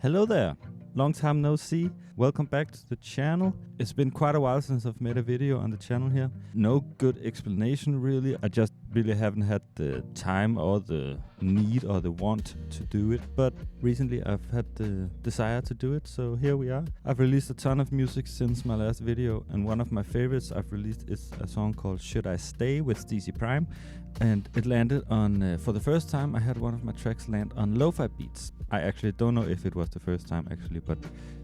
Hello there, long time no see. Welcome back to the channel. It's been quite a while since I've made a video on the channel here. No good explanation really. I just really haven't had the time or the need or the want to do it. But recently I've had the desire to do it, so here we are. I've released a ton of music since my last video, and one of my favorites I've released is a song called Should I Stay with Steezy Prime. And it landed on, for the first time I had one of my tracks land on LOFI beats. I actually don't know if it was the first time actually, but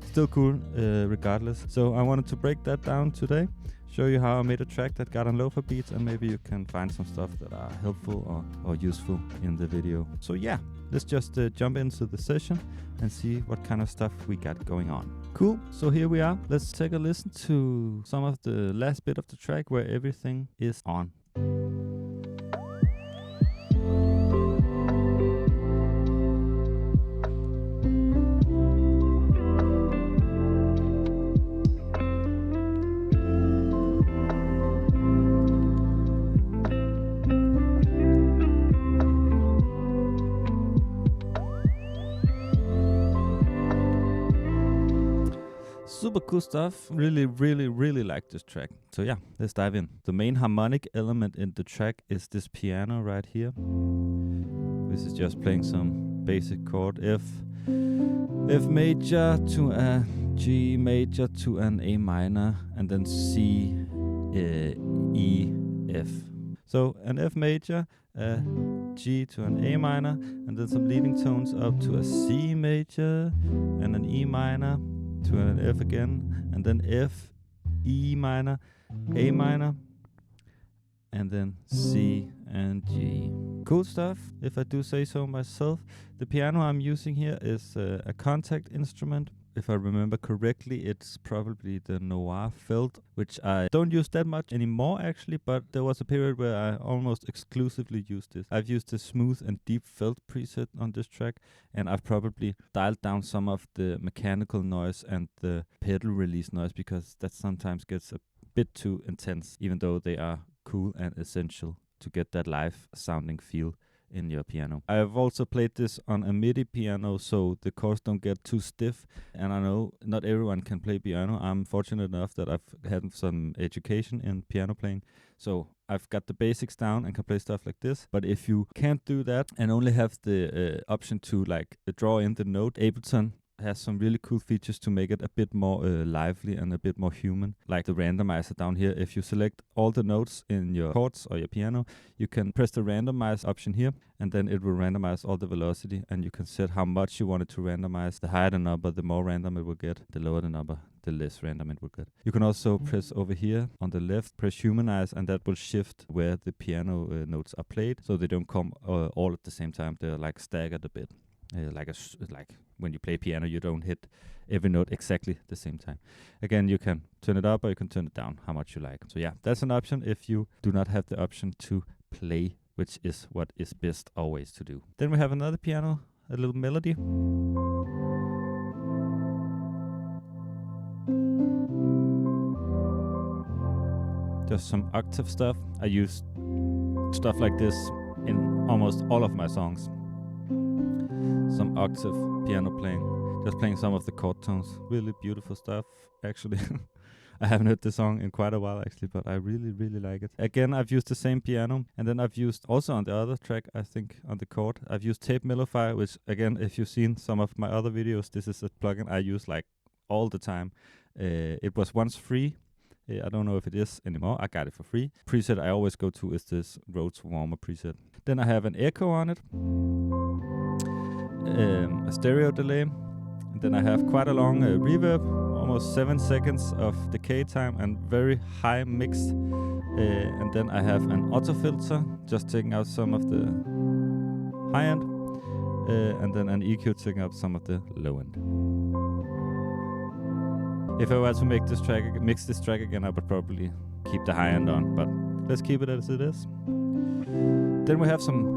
still cool regardless. So I wanted to break that down today, show you how I made a track that got on LOFI beats, and maybe you can find some stuff that are helpful or useful in the video. So yeah, let's just jump into the session and see what kind of stuff we got going on. Cool, so here we are. Let's take a listen to some of the last bit of the track where everything is on. Super cool stuff. Really like this track. So yeah, let's dive in. The main harmonic element in the track is this piano right here. This is just playing some basic chord. F major to a G major to an A minor, and then C, E, F. So an F major, a G to an A minor, and then some leading tones up to a C major and an E minor, to an F again, and then F, E minor, A minor, and then C and G. Cool stuff, if I do say so myself. The piano I'm using here is a contact instrument. If I remember correctly, it's probably the Noir Felt, which I don't use that much anymore actually, but there was a period where I almost exclusively used this. I've used the smooth and deep felt preset on this track, and I've probably dialed down some of the mechanical noise and the pedal release noise, because that sometimes gets a bit too intense, even though they are cool and essential to get that live sounding feel in your piano. I have also played this on a MIDI piano, so the chords don't get too stiff. And I know not everyone can play piano. I'm fortunate enough that I've had some education in piano playing, so I've got the basics down and can play stuff like this. But if you can't do that and only have the option to like draw in the note, Ableton has some really cool features to make it a bit more lively and a bit more human. Like the randomizer down here, if you select all the notes in your chords or your piano, you can press the randomize option here, and then it will randomize all the velocity, and you can set how much you want it to randomize. The higher the number, the more random it will get. The lower the number, the less random it will get. You can also press over here on the left, press humanize, and that will shift where the piano notes are played, so they don't come all at the same time. They're like staggered a bit. Like when you play piano, you don't hit every note exactly the same time. Again, you can turn it up or you can turn it down, how much you like. So yeah, that's an option if you do not have the option to play, which is what is best always to do. Then we have another piano, a little melody. Just some octave stuff. I use stuff like this in almost all of my songs. Some octave piano playing, just playing some of the chord tones. Really beautiful stuff, actually. I haven't heard the song in quite a while, actually, but I really like it. Again, I've used the same piano, and then I've used also on the other track, I think, on the chord, I've used Tape LOFI, which, again, if you've seen some of my other videos, this is a plugin I use like all the time. It was once free. I don't know if it is anymore. I got it for free. Preset I always go to is this Rhodes Warmer preset. Then I have an echo on it. A stereo delay, and then I have quite a long reverb, almost 7 seconds of decay time, and very high mix. And then I have an auto filter, just taking out some of the high end, and then an EQ taking out some of the low end. If I were to mix this track again, I would probably keep the high end on, but let's keep it as it is. Then we have some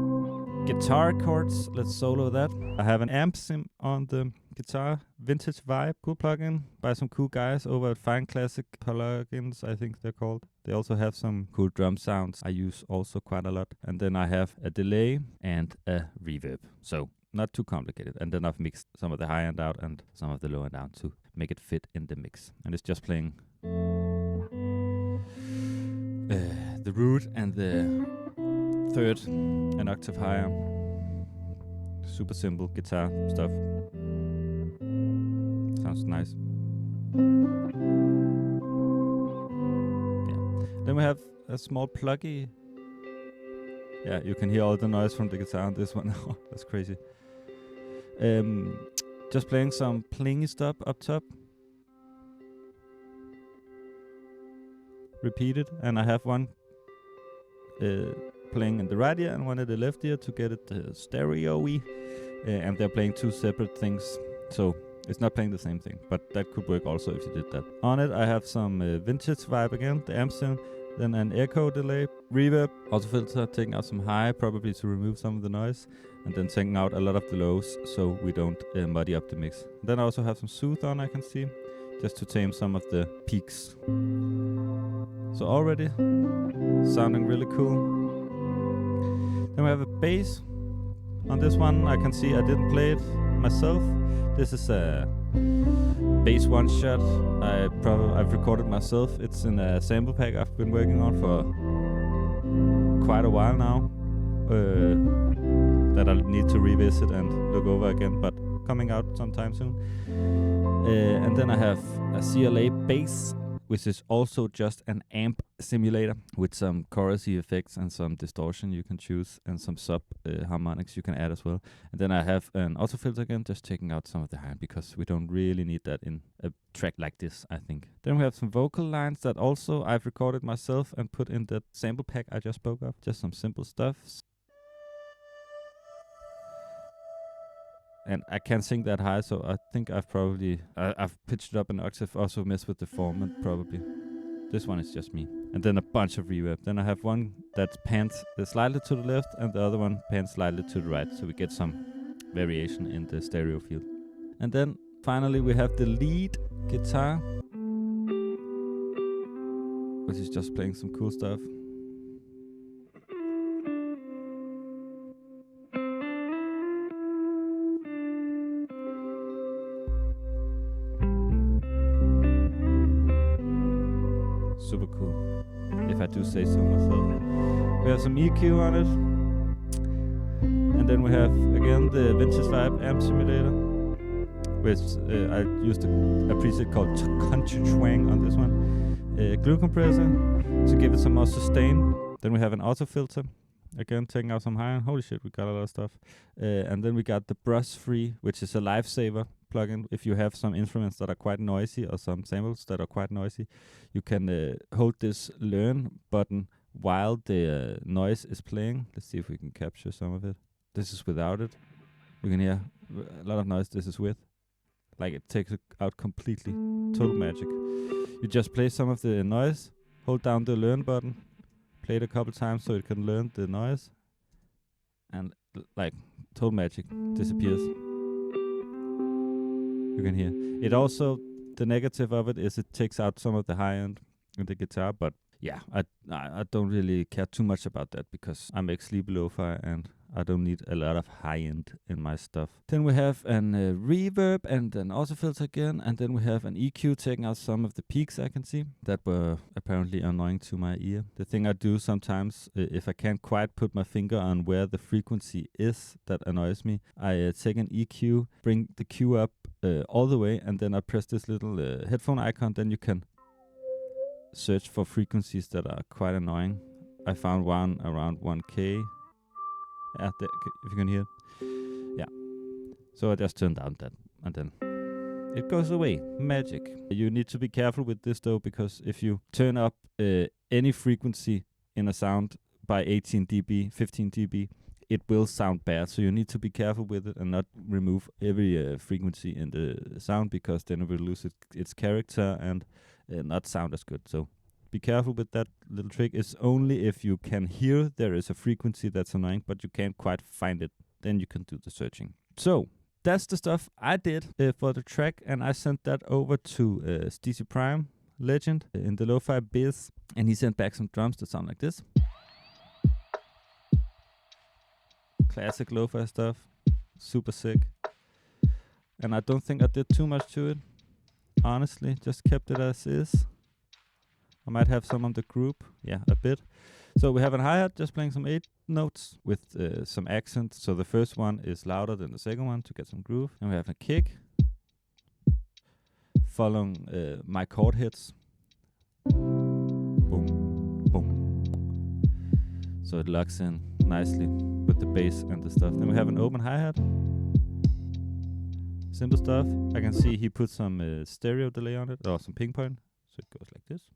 guitar chords. Let's solo that. I have an amp sim on the guitar, Vintage Vibe, cool plugin by some cool guys over at Fine Classic Plugins, I think they're called. They also have some cool drum sounds I use also quite a lot. And then I have a delay and a reverb. So not too complicated. And then I've mixed some of the high end out and some of the low end out to make it fit in the mix. And it's just playing the root and the third an octave higher. Super simple guitar stuff. Sounds nice. Yeah. Then we have a small pluggy. Yeah, you can hear all the noise from the guitar on this one. That's crazy. Just playing some plingy stuff up top. Repeated, and I have one playing in the right ear and one in the left ear to get it stereo-y. And they're playing two separate things, so it's not playing the same thing, but that could work also if you did that. On it, I have some vintage vibe again, the amp sim, then an echo delay, reverb, auto filter, taking out some high, probably to remove some of the noise, and then taking out a lot of the lows so we don't muddy up the mix. Then I also have some soothe on, I can see, just to tame some of the peaks. So already sounding really cool. Then we have a bass. On this one, I can see I didn't play it myself. This is a bass one shot. I've recorded myself. It's in a sample pack I've been working on for quite a while now. That I'll need to revisit and look over again, but coming out sometime soon. And then I have a CLA bass, which is also just an amp simulator with some chorusy effects and some distortion you can choose, and some sub harmonics you can add as well. And then I have an auto filter again, just taking out some of the high, because we don't really need that in a track like this, I think. Then we have some vocal lines that also I've recorded myself and put in that sample pack I just spoke of. Just some simple stuff. And I can't sing that high, so I think I've pitched it up an octave, also messed with the format probably. This one is just me. And then a bunch of reverb. Then I have one that pans slightly to the left and the other one pans slightly to the right, so we get some variation in the stereo field. And then finally we have the lead guitar, which is just playing some cool stuff. Super cool, if I do say so myself. We have some EQ on it. And then we have, again, the Vintage Vibe amp simulator, which I used a preset called Country Twang on this one. Glue compressor to give it some more sustain. Then we have an auto filter, again taking out some high. Holy shit, we got a lot of stuff. And then we got the brush free, which is a lifesaver plugin. If you have some instruments that are quite noisy or some samples that are quite noisy, you can hold this learn button while the noise is playing. Let's see if we can capture some of it. This is without it. You can hear a lot of noise. This is with. Like, it takes it out completely. Total magic. You just play some of the noise, hold down the learn button, play it a couple times so it can learn the noise, and like, total magic disappears. You can hear. It also, the negative of it is it takes out some of the high end in the guitar, but yeah, I don't really care too much about that because I make sleepy lo-fi and I don't need a lot of high end in my stuff. Then we have an reverb and an auto filter again, and then we have an EQ taking out some of the peaks I can see that were apparently annoying to my ear. The thing I do sometimes, if I can't quite put my finger on where the frequency is that annoys me, I take an EQ, bring the Q up all the way, and then I press this little headphone icon. Then you can search for frequencies that are quite annoying. I found one around 1K. Yeah, if you can hear. Yeah. So I just turned down that, and then it goes away. Magic. You need to be careful with this though, because if you turn up any frequency in a sound by 18 dB, 15 dB, it will sound bad. So you need to be careful with it and not remove every frequency in the sound, because then it will lose its character and not sound as good. So be careful with that little trick. It's only if you can hear there is a frequency that's annoying, but you can't quite find it. Then you can do the searching. So that's the stuff I did for the track, and I sent that over to Steezy Prime, legend in the lo-fi biz, and he sent back some drums that sound like this. Classic lo-fi stuff. super sick. And I don't think I did too much to it, honestly. Just kept it as is. I might have some on the group, yeah, a bit. So we have a hi-hat just playing some 8 notes with some accent. So the first one is louder than the second one to get some groove. And we have a kick following my chord hits. Boom, boom. So it locks in nicely with the bass and the stuff. Then we have an open hi-hat. Simple stuff. I can see he put some stereo delay on it, or some ping point. So it goes like this.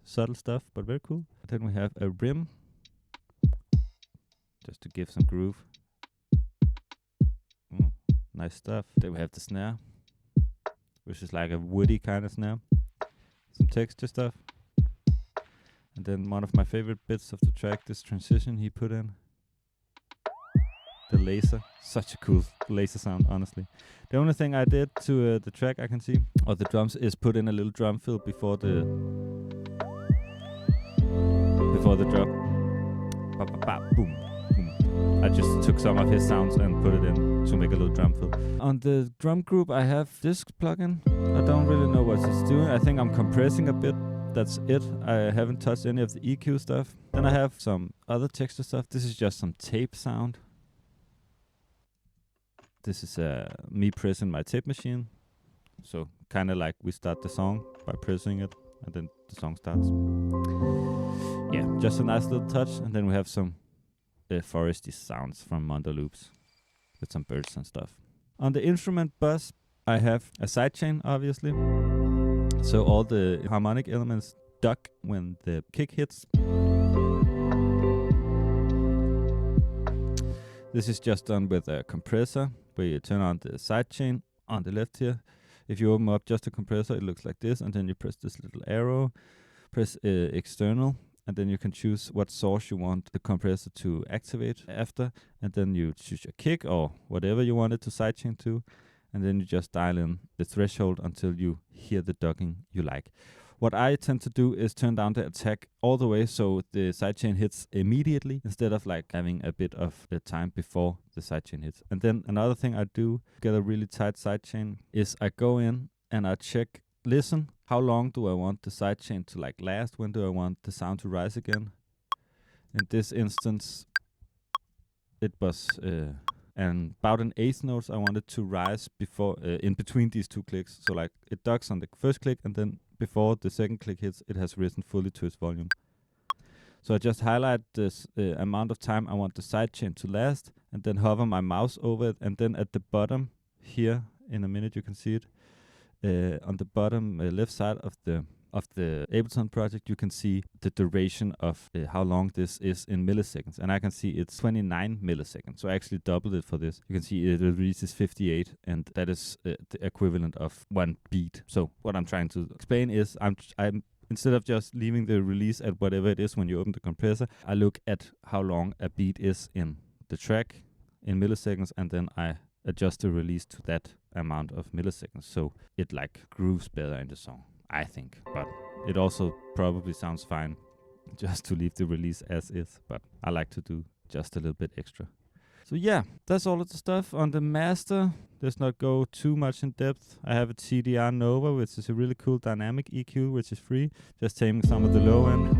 Subtle stuff, but very cool. Then we have a rim, just to give some groove. Nice stuff. Then we have the snare, which is like a woody kind of snare. Some texture stuff. And then one of my favorite bits of the track, this transition he put in. The laser, such a cool laser sound, honestly. The only thing I did to the track I can see, or the drums, is put in a little drum fill before the drop. Ba, ba, ba, boom, boom. I just took some of his sounds and put it in to make a little drum fill. On the drum group, I have this plugin. I don't really know what it's doing. I think I'm compressing a bit. That's it. I haven't touched any of the EQ stuff. Then I have some other texture stuff. This is just some tape sound. This is me pressing my tape machine. So kind of like we start the song by pressing it, and then the song starts. Yeah, just a nice little touch. And then we have some foresty sounds from Mondo Loops with some birds and stuff. On the instrument bus, I have a sidechain, obviously. So all the harmonic elements duck when the kick hits. This is just done with a compressor, where you turn on the sidechain on the left here. If you open up just a compressor, it looks like this, and then you press this little arrow, press external, and then you can choose what source you want the compressor to activate after, and then you choose your kick or whatever you want it to sidechain to, and then you just dial in the threshold until you hear the ducking you like. What I tend to do is turn down the attack all the way so the sidechain hits immediately, instead of like having a bit of the time before the sidechain hits. And then another thing I do to get a really tight sidechain is I go in and I check, listen, how long do I want the sidechain to like last? When do I want the sound to rise again? In this instance, it was and about an eighth note I wanted to rise before in between these two clicks. So like it ducks on the first click, and then before the second click hits, it has risen fully to its volume. So I just highlight this amount of time I want the sidechain to last, and then hover my mouse over it, and then at the bottom here, in a minute you can see it, on the bottom left side of the Ableton project, you can see the duration of how long this is in milliseconds, and I can see it's 29 milliseconds. So I actually doubled it for this. You can see it releases 58, and that is the equivalent of 1 beat. So what I'm trying to explain is I'm instead of just leaving the release at whatever it is when you open the compressor, I look at how long a beat is in the track in milliseconds, and then I adjust the release to that amount of milliseconds, so it like grooves better in the song, I think. But it also probably sounds fine just to leave the release as is, but I like to do just a little bit extra. So yeah, that's all of the stuff. On the master, let's not go too much in depth. I have a TDR Nova, which is a really cool dynamic EQ, which is free, just taming some of the low end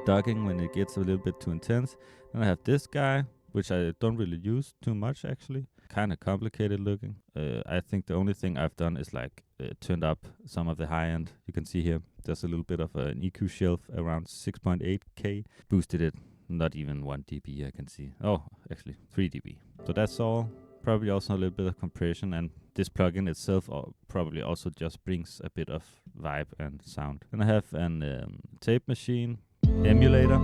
ducking when it gets a little bit too intense. Then I have this guy, which I don't really use too much actually. Kind of complicated looking. I think the only thing I've done is like turned up some of the high end. You can see here there's a little bit of an EQ shelf around 6.8K. Boosted it, not even 1 dB I can see. Oh, actually 3 dB. So that's all. Probably also a little bit of compression, and this plugin itself probably also just brings a bit of vibe and sound. Then I have an tape machine emulator,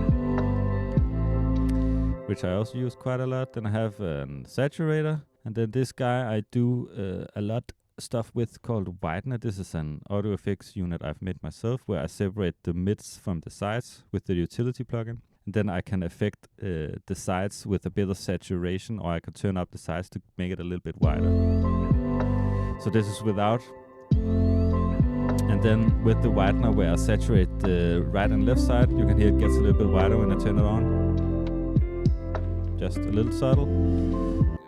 which I also use quite a lot. Then I have an saturator. And then this guy I do a lot stuff with called Widener. This is an audio effects unit I've made myself, where I separate the mids from the sides with the utility plugin. And then I can affect the sides with a bit of saturation, or I can turn up the sides to make it a little bit wider. So this is without. And then with the Widener, where I saturate the right and left side, you can hear it gets a little bit wider when I turn it on. Just a little subtle.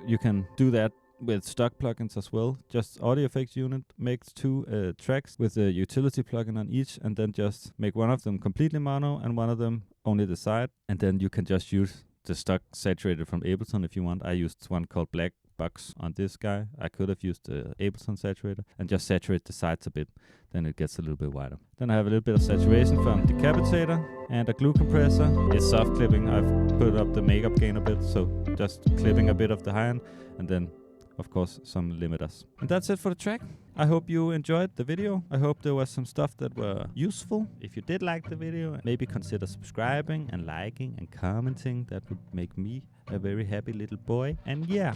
you can do that with stock plugins as well. Just audio effects unit makes 2 tracks with a utility plugin on each, and then just make one of them completely mono and one of them only the side, and then you can just use the stock saturated from Ableton if you want. I used one called Black Box on this guy. I could have used the Ableton saturator and just saturate the sides a bit, then it gets a little bit wider. Then I have a little bit of saturation from Decapitator and a glue compressor. It's soft clipping. I've put up the makeup gain a bit, so just clipping a bit of the high end, and then of course some limiters. And that's it for the track. I hope you enjoyed the video. I hope there was some stuff that were useful. If you did like the video, maybe consider subscribing and liking and commenting. That would make me a very happy little boy. And yeah,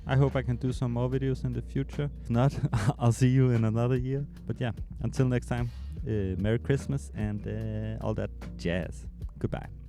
I hope I can do some more videos in the future. If not, I'll see you in another year. But yeah, until next time, Merry Christmas and all that jazz. Goodbye.